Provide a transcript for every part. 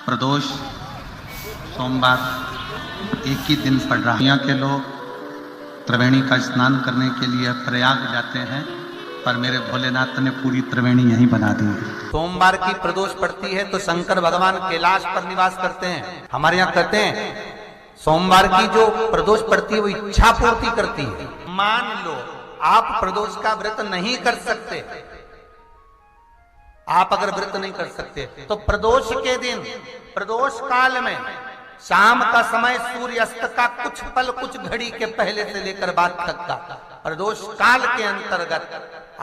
प्रदोष सोमवार एक ही दिन पड़ रहा है। यहाँ के लोग त्रिवेणी का स्नान करने के लिए प्रयाग जाते हैं, पर मेरे भोलेनाथ ने पूरी त्रिवेणी यहीं बना दी है। सोमवार की प्रदोष पड़ती है तो शंकर भगवान कैलाश पर निवास करते हैं। हमारे यहाँ कहते हैं सोमवार की जो प्रदोष पड़ती है वो इच्छा पूर्ति करती है। मान लो आप प्रदोष का व्रत नहीं कर सकते, आप अगर व्रत नहीं कर सकते तो प्रदोष के दिन, प्रदोष काल में शाम का समय सूर्यास्त का कुछ पल, कुछ घड़ी के पहले से लेकर बाद तक का प्रदोष काल के अंतर्गत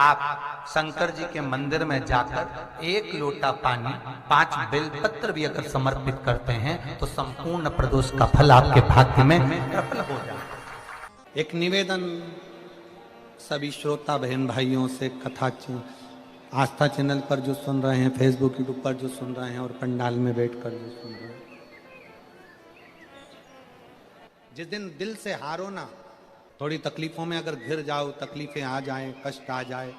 आप शंकर जी के मंदिर में जाकर एक लोटा पानी, 5 बेलपत्र भी अगर समर्पित करते हैं तो संपूर्ण प्रदोष का फल आपके भाग्य में सफल हो जाए। एक निवेदन सभी श्रोता बहन भाइयों से, कथा आस्था चैनल पर जो सुन रहे हैं, फेसबुक यूट्यूब पर जो सुन रहे हैं और पंडाल में बैठकर जो सुन रहे हैं, जिस दिन दिल से हारो ना, थोड़ी तकलीफों में अगर घिर जाओ, तकलीफें आ जाए, कष्ट आ जाए,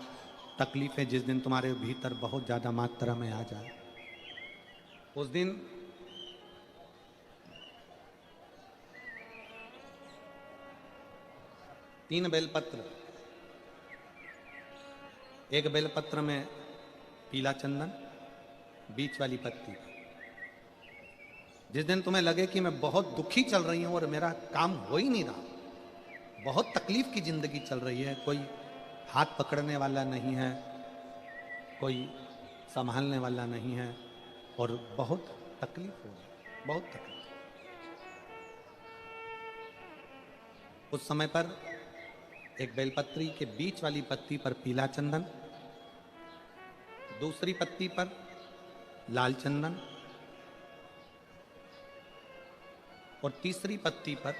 तकलीफें जिस दिन तुम्हारे भीतर बहुत ज्यादा मात्रा में आ जाए, उस दिन तीन बेलपत्र, एक बेलपत्र में पीला चंदन, बीच वाली पत्ती। जिस दिन तुम्हें लगे कि मैं बहुत दुखी चल रही हूं और मेरा काम हो ही नहीं रहा, बहुत तकलीफ की जिंदगी चल रही है, कोई हाथ पकड़ने वाला नहीं है, कोई संभालने वाला नहीं है और बहुत तकलीफ हो रही, बहुत तकलीफ। उस समय पर एक बेलपत्री के बीच वाली पत्ती पर पीला चंदन, दूसरी पत्ती पर लाल चंदन और तीसरी पत्ती पर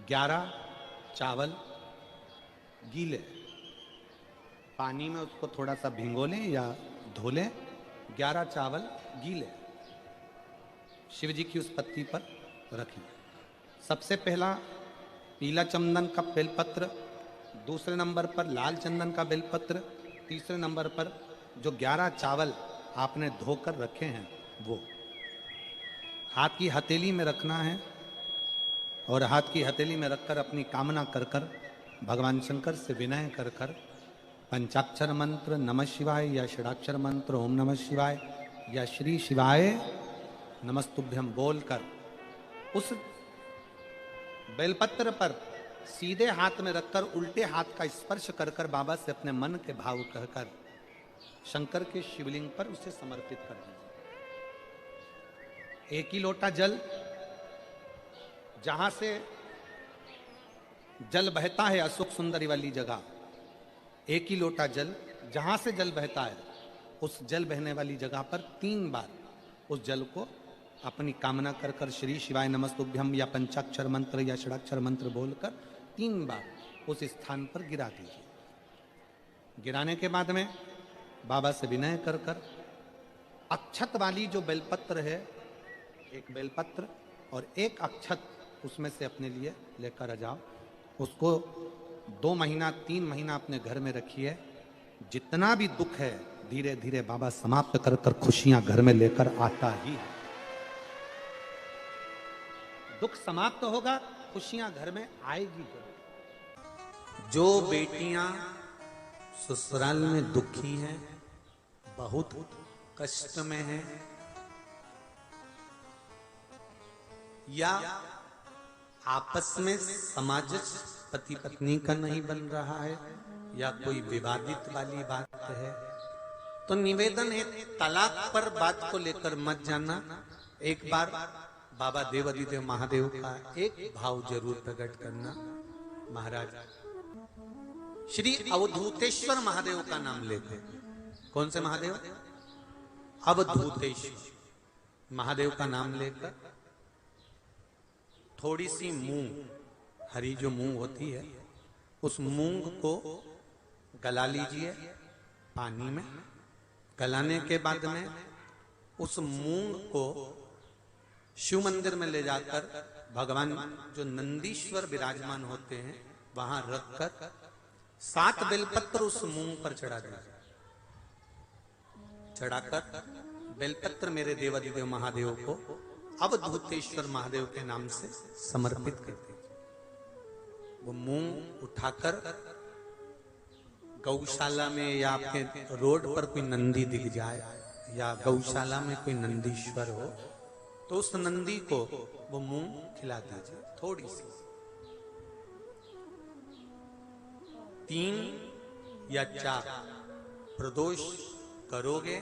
11 चावल गीले, पानी में उसको थोड़ा सा भिगो लें या धो लें, 11 चावल गीले शिव जी की उस पत्ती पर रखिए। सबसे पहला पीला चंदन का बेलपत्र, दूसरे नंबर पर लाल चंदन का बेलपत्र, तीसरे नंबर पर जो 11 चावल आपने धोकर रखे हैं वो हाथ की हथेली में रखना है और हाथ की हथेली में रखकर अपनी कामना कर कर भगवान शंकर से विनय कर कर पंचाक्षर मंत्र नमः शिवाय या षडाक्षर मंत्र ओम नमः शिवाय या श्री शिवाय नमस्तुभ्यम बोलकर उस बेलपत्र पर सीधे हाथ में रखकर उल्टे हाथ का स्पर्श कर कर बाबा से अपने मन के भाव कहकर शंकर के शिवलिंग पर उसे समर्पित कर दीजिए। एक ही लोटा जल, जहां से जल बहता है अशोक सुंदरी वाली जगह, एक ही लोटा जल, जहां से जल बहता है उस जल बहने वाली जगह पर 3 बार उस जल को अपनी कामना कर कर श्री शिवाय नमस्तुभ्यम या पंचाक्षर मंत्र या षडाक्षर मंत्र बोलकर 3 बार उस स्थान पर गिरा दीजिए। गिराने के बाद में बाबा से विनय कर कर अक्षत वाली जो बेलपत्र है, एक बेलपत्र और एक अक्षत उसमें से अपने लिए लेकर आ जाओ। उसको 2 महीना 3 महीना अपने घर में रखिए। जितना भी दुख है धीरे धीरे बाबा समाप्त कर कर खुशियां घर में लेकर आता ही है। दुख समाप्त होगा, खुशियां घर में आएगी। जो बेटियां ससुराल में दुखी हैं, बहुत कष्ट में हैं या आपस में सामंजस्य पति पत्नी का नहीं बन रहा है या कोई विवादित वाली बात है, तो निवेदन है तलाक पर बात को लेकर मत जाना। एक बार बाबा देवाधिदेव महादेव का एक भाव जरूर प्रकट करना। महाराज श्री अवधूतेश्वर महादेव का नाम लेते। कौन से महादेव? अवधूतेश्वर महादेव का नाम लेकर थोड़ी सी मूंग, हरी जो मूंग होती है, उस मूंग को गला लीजिए पानी में। गलाने के बाद में उस मूंग को शिव मंदिर में ले जाकर भगवान जो नंदीश्वर विराजमान होते हैं वहां रखकर 7 बेलपत्र उस मूंग पर चढ़ा दीजिए। चढ़ाकर बेलपत्र मेरे देवाधिदेव महादेव को अवधूतेश्वर महादेव के नाम से समर्पित कर दीजिए। वो मूंग उठाकर गौशाला में या आपके रोड पर कोई नंदी दिख जाए या गौशाला में कोई नंदीश्वर हो तो उस नंदी को वो मूंग खिला दीजिए थोड़ी सी। 3 या 4 प्रदोष करोगे,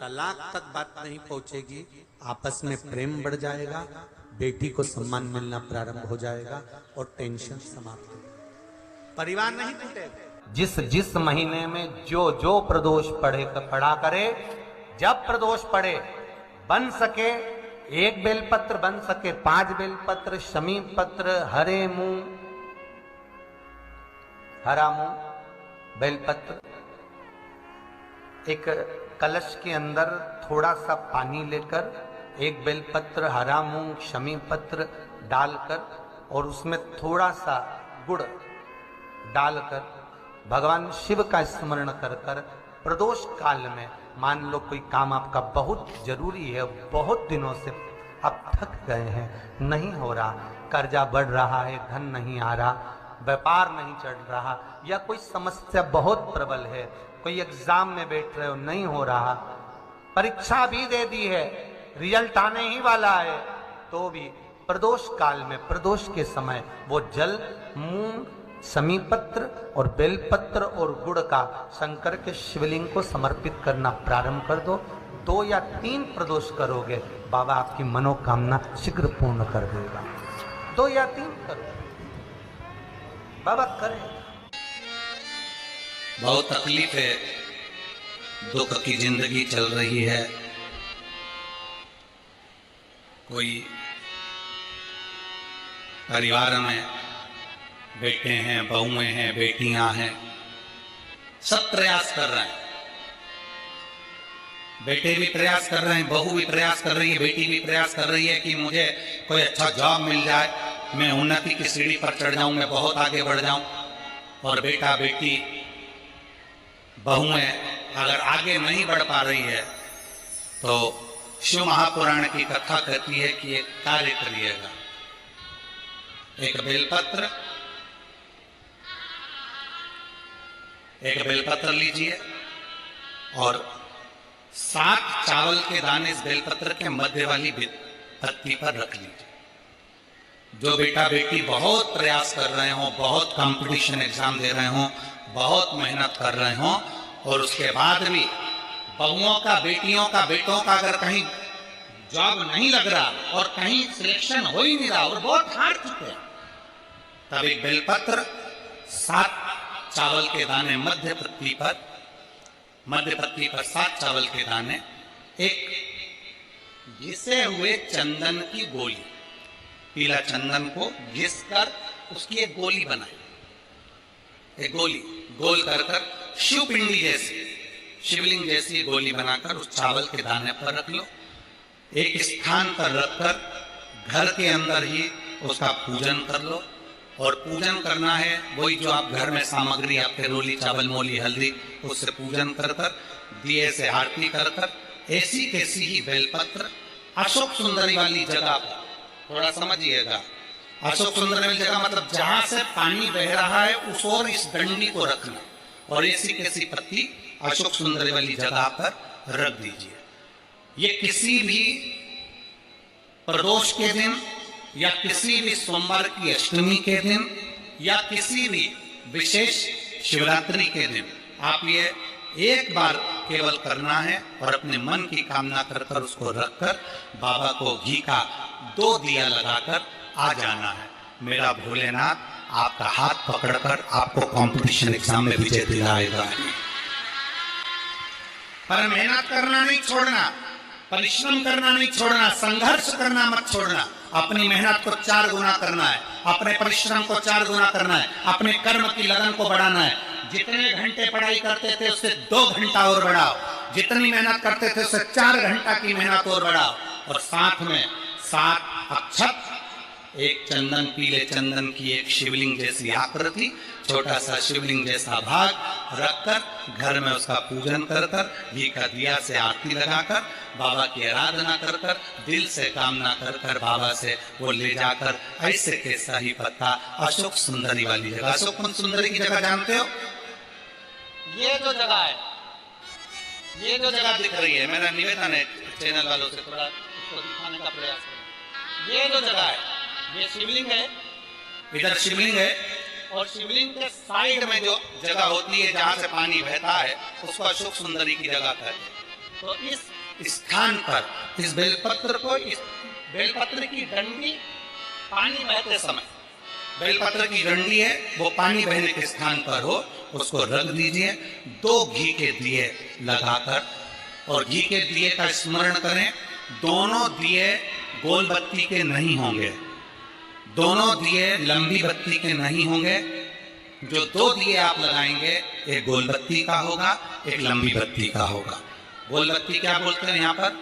तलाक तक बात नहीं पहुंचेगी, आपस में प्रेम बढ़ जाएगा, बेटी को सम्मान मिलना प्रारंभ हो जाएगा और टेंशन समाप्त हो, परिवार नहीं टूटेगा। जिस महीने में जो प्रदोष पढ़ा करे, जब प्रदोष पढ़े, बन सके 1 बेलपत्र, बन सके 5 बेलपत्र, शमी पत्र, हरे मूंग, हरा मूंग, बेलपत्र, एक कलश के अंदर थोड़ा सा पानी लेकर 1 बेलपत्र, हरा मूंग, शमी पत्र डालकर और उसमें थोड़ा सा गुड़ डालकर भगवान शिव का स्मरण कर कर प्रदोष काल में, मान लो कोई काम आपका बहुत जरूरी है, बहुत दिनों से आप थक गए हैं, नहीं हो रहा, कर्जा बढ़ रहा है, धन नहीं आ रहा, व्यापार नहीं चढ़ रहा, या कोई समस्या बहुत प्रबल है, कोई एग्जाम में बैठ रहे हो नहीं हो रहा, परीक्षा भी दे दी है, रिजल्ट आने ही वाला है, तो भी प्रदोष काल में, प्रदोष के समय वो जल, मूंग, शमी पत्र और बेलपत्र और गुड़ का शंकर के शिवलिंग को समर्पित करना प्रारंभ कर दो। 2 या 3 प्रदोष करोगे, बाबा आपकी मनोकामना शीघ्र पूर्ण कर देगा। 2 या 3 करो, बाबा करे। बहुत तकलीफ है, दुख की जिंदगी चल रही है, कोई परिवार में बेटे हैं, बहुएं हैं, बेटियां हैं, सब प्रयास कर रहे हैं, बेटे भी प्रयास कर रहे हैं, बहू भी प्रयास कर रही है, बेटी भी प्रयास कर रही है कि मुझे कोई अच्छा जॉब मिल जाए, मैं उन्नति की सीढ़ी पर चढ़ जाऊं, मैं बहुत आगे बढ़ जाऊं। और बेटा बेटी बहुएं अगर आगे नहीं बढ़ पा रही है तो शिव महापुराण की कथा कहती है कि एक कार्य करिएगा, एक बेलपत्र लीजिए और 7 चावल के दाने इस बेलपत्र के मध्य वाली पत्ती पर रख लीजिए। जो बेटा बेटी बहुत प्रयास कर रहे हो, बहुत कंपटीशन एग्जाम दे रहे हो, बहुत मेहनत कर रहे हो और उसके बाद भी बहुओं का, बेटियों का, बेटों का अगर कहीं जॉब नहीं लग रहा और कहीं सिलेक्शन हो ही नहीं रहा और बहुत हार चुके हैं, तब एक बेलपत्र 7 चावल के दाने मध्य पत्ती पर 7 चावल के दाने, एक घिसे हुए चंदन की गोली, पीला चंदन को घिसकर उसकी एक गोली बनाए, एक गोली गोल कर शिव पिंडी जैसी, शिवलिंग जैसी गोली बनाकर उस चावल के दाने पर रख लो। एक स्थान पर रखकर घर के अंदर ही उसका पूजन कर लो। और पूजन करना है वही जो आप घर में सामग्री आपके रोली, चावल, मोली, हल्दी, उससे पूजन कर दिए से आरती कर ऐसी कैसी ही बेलपत्र अशोक सुंदरी वाली जगह पर, थोड़ा समझिएगा, अशोक सुंदरी वाली जगह मतलब जहां से पानी बह रहा है उस ओर इस डंडी को रखना और ऐसी कैसी पत्ती अशोक सुंदरी वाली जगह पर रख दीजिए। ये किसी भी प्रदोष के दिन या किसी भी सोमवार की अष्टमी के दिन या किसी भी विशेष शिवरात्रि के दिन आप ये एक बार केवल करना है और अपने मन की कामना कर उसको रखकर बाबा को घी का 2 दिया लगाकर आ जाना है। मेरा भोलेनाथ आपका हाथ पकड़कर आपको कंपटीशन एग्जाम में विजय दिलाएगा। पर मेहनत करना नहीं छोड़ना, परिश्रम करना नहीं छोड़ना, संघर्ष करना मत छोड़ना। अपनी मेहनत को 4 गुना करना है, अपने परिश्रम को 4 गुना करना है, अपने कर्म की लगन को बढ़ाना है। जितने घंटे पढ़ाई करते थे उससे 2 घंटा और बढ़ाओ, जितनी मेहनत करते थे उससे 4 घंटा की मेहनत और बढ़ाओ। और साथ में 7 अक्षत एक चंदन, पीले चंदन की एक शिवलिंग जैसी आकृति, छोटा सा शिवलिंग जैसा भाग रखकर घर में उसका पूजन कर कर, घी का दिया से आरती लगाकर, बाबा की आराधना कर कर, दिल से कामना कर कर बाबा से वो ले जाकर ऐसे के सही पत्ता अशोक सुंदरी वाली जगह, अशोक सुंदरी की जगह जानते हो? ये जो जगह है, ये जो जगह दिख रही है, मेरा निवेदन है चैनल वालों से थोड़ा इसको दिखाने का प्रयास करें। ये जो जगह है, ये शिवलिंग है, इधर शिवलिंग है, और शिवलिंग के साइड में जो जगह होती है जहां से पानी बहता है उसको अशोक सुंदरी की जगह कहते हैं। तो इस स्थान पर इस बेलपत्र को, इस बेलपत्र की डंडी पानी बहते समय, बेलपत्र की डंडी है वो पानी बहने के स्थान पर हो, उसको रख दीजिए। 2 घी के दिए लगाकर, और घी के दिए का स्मरण करें। दोनों दिए गोल बत्ती के नहीं होंगे, दोनों दिए लंबी बत्ती के नहीं होंगे। जो 2 दिए आप लगाएंगे, एक गोल बत्ती का होगा, एक लंबी बत्ती का होगा। गोल बत्ती क्या बोलते हैं यहाँ पर?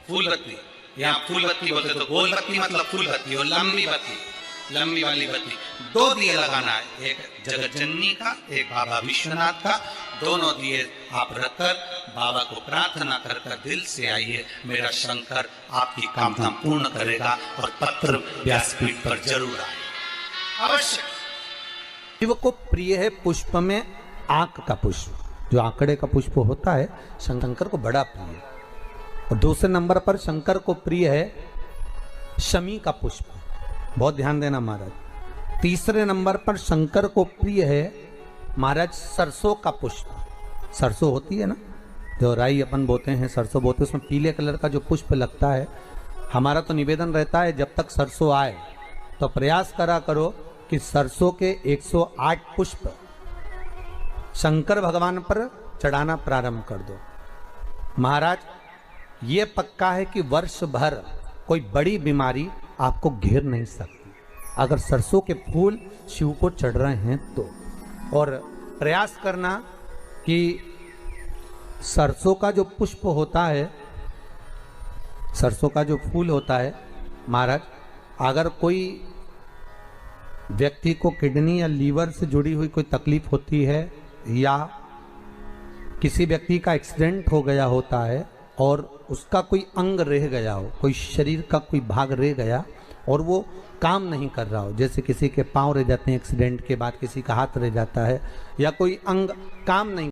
फूल बत्ती। यहाँ फूल बत्ती बोलते, तो गोल बत्ती मतलब फूल बत्ती, और लंबी बत्ती, लंबी वाली बत्ती। 2 दिए लगाना है, एक जगत जननी का, एक बाबा विश्वनाथ का। दोनों दिए आप रखकर बाबा को प्रार्थना कर कर दिल से आइए, मेरा शंकर आपकी कामना पूर्ण करेगा, और पत्र व्यासपीठ पर जरूर आए अवश्य। शिव को प्रिय है पुष्प में आंक का पुष्प, जो आंकड़े का पुष्प होता है शंकर को बड़ा प्रिय है। और दूसरे नंबर पर शंकर को प्रिय है शमी का पुष्प, बहुत ध्यान देना महाराज। तीसरे नंबर पर शंकर को प्रिय है महाराज सरसों का पुष्प। सरसों होती है ना, जो राई अपन बोते हैं, सरसों बोते हैं, उसमें पीले कलर का जो पुष्प लगता है। हमारा तो निवेदन रहता है जब तक सरसों आए तो प्रयास करा करो कि सरसों के 108 पुष्प शंकर भगवान पर चढ़ाना प्रारंभ कर दो। महाराज ये पक्का है कि वर्ष भर कोई बड़ी बीमारी आपको घेर नहीं सकती अगर सरसों के फूल शिव को चढ़ रहे हैं तो। और प्रयास करना कि सरसों का जो पुष्प होता है, सरसों का जो फूल होता है महाराज, अगर कोई व्यक्ति को किडनी या लीवर से जुड़ी हुई कोई तकलीफ होती है, या किसी व्यक्ति का एक्सीडेंट हो गया होता है और उसका कोई अंग रह गया हो, कोई शरीर का कोई भाग रह गया और वो काम नहीं कर रहा हो, जैसे किसी के पांव रह जाते हैं एक्सीडेंट के बाद, किसी का हाथ रह जाता है, या कोई अंग काम नहीं